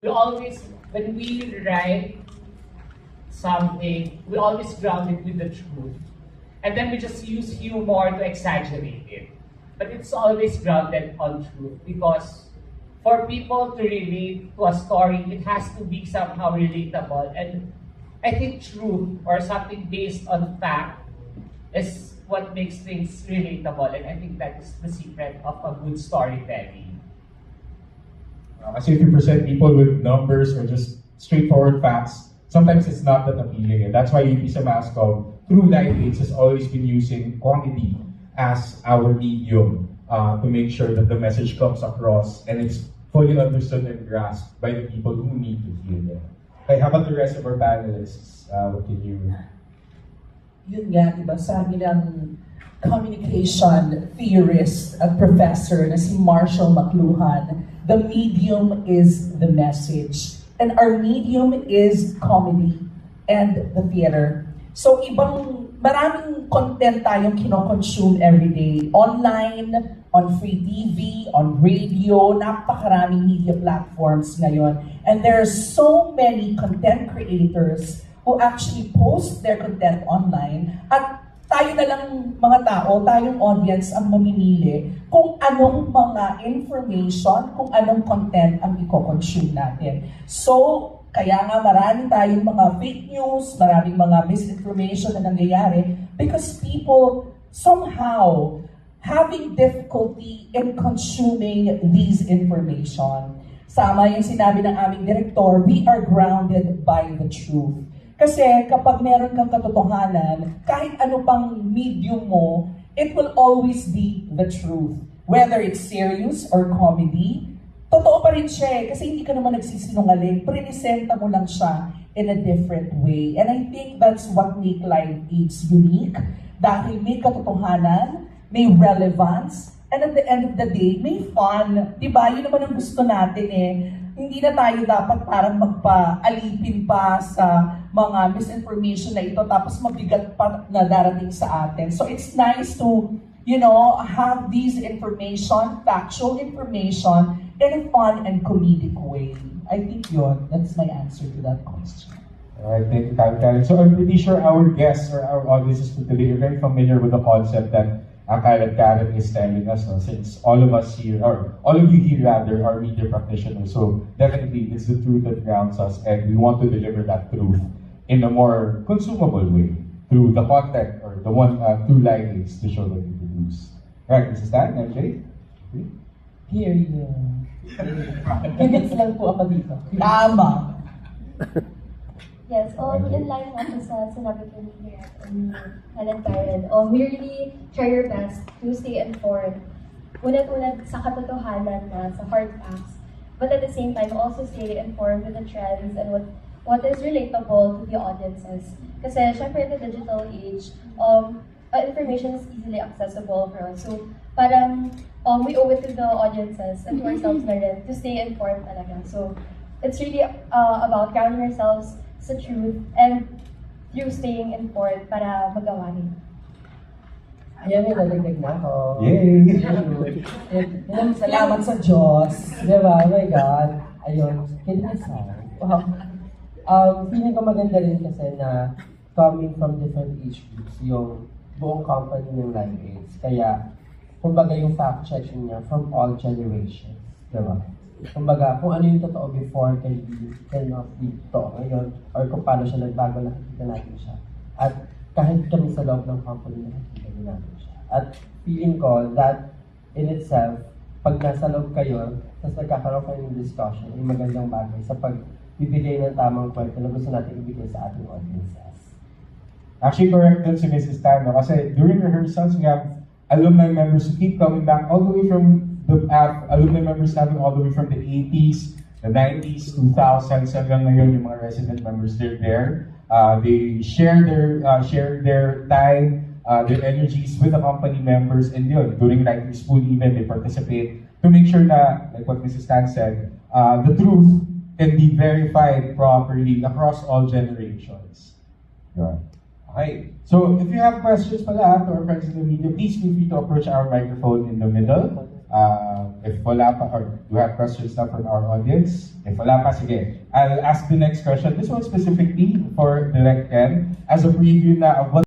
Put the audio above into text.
We always, when we write something, we always ground it with the truth. And then we just use humor to exaggerate it. But it's always grounded on truth because for people to relate to a story, it has to be somehow relatable. And I think truth or something based on fact is what makes things relatable. And I think that is the secret of a good storytelling. Kasi if you present people with numbers or just straightforward facts, sometimes it's not that appealing. And that's why UP sa Mascom, through Live Aids, has always been using comedy as our medium to make sure that the message comes across and it's fully understood and grasped by the people who need to hear it. Okay, how about the rest of our panelists? What can you... Yun nga, diba, sabi ng communication theorist at professor na si Marshall McLuhan, the medium is the message. And our medium is comedy and the theater. So maraming content tayong kinoconsume every day. Online, on free TV, on radio, napakaraming media platforms ngayon. And there are so many content creators who actually post their content online at tayo na lang mga tao, tayong audience ang mamimili kung anong mga information, kung anong content ang i-consume natin. So, kaya nga maraming tayong mga fake news, maraming mga misinformation na nangyayari because people somehow having difficulty in consuming these information. Sama yung sinabi ng aming direktor, we are grounded by the truth. Kasi kapag meron kang katotohanan, kahit ano pang medium mo, it will always be the truth. Whether it's serious or comedy, totoo pa rin siya kasi hindi ka naman nagsisinungaling, presenta mo lang siya in a different way. And I think that's what make Live Aids unique dahil may katotohanan, may relevance, and at the end of the day, may fun. Diba? Yun naman ang gusto natin eh. Hindi na tayo dapat parang magpa-alipin pa sa mga misinformation na ito tapos mabigat pa na darating sa atin. So it's nice to, have these information, factual information in a fun and comedic way. I think that's my answer to that question. Alright, thank you, Karen. So I'm pretty sure our guests or our audiences for today are very familiar with the concept that Karen is telling us, since all of us here, or all of you here rather, are media practitioners. So definitely it's the truth that grounds us and we want to deliver that truth in a more consumable way through the content or the one through Live Aids, the show that we produce. Right, Mrs. Tan, MJ? Here you. Higits lang po ako dito. Tama. Yes, in line natin sa sinabi ko ni Helen Karen, we really try our best to stay informed. Unat-unat sa katotohanan na sa hard facts, but at the same time also stay informed with the trends and what is relatable to the audiences. Kasi syempre in the digital age, information is easily accessible for us. So parang we owe it to the audiences and to ourselves na rin to stay informed talaga. So it's really about grounding ourselves sa truth and through staying informed para magawa rin. Ayan, may lalagdag na ako. Yay! Salamat sa Diyos. Diba? Oh my God. Ayun. Wow. Feeling ko maganda rin kasi na coming from different age groups, yung buong company ng Live Aids. Kaya, kumbaga yung fact-checking niya from all generations. Diba? Kumbaga, kung ano yung totoo before cannot be totoo ngayon or kung paano siya nagbago, nakikita natin siya. At kahit kami sa loob ng company, nakikita din natin siya. At feeling ko that in itself, pag nasa loob kayo, tapos nagkakaroon kayo ng discussion, ay magandang bagay sa pagbibigay ng tamang kwento na gusto natin ibigay sa ating audiences. Actually, correct din si Mrs. Tan, kasi during rehearsals, we have alumni members who keep coming back all the way from the alumni members natin all the way from the 80s, the 90s, 2000s, hanggang ngayon yung mga resident members, they're there. They share their time, their energies with the company members, and during writing school even, they participate to make sure na, like what Mrs. Tan said, the truth can be verified properly across all generations. Okay. So if you have questions pala to our friends in the media, please feel free to approach our microphone in the middle. If wala pa, or do you have questions now from our audience? If wala pa, sige. I'll ask the next question. This one specifically for Direct Ken, as a preview na of what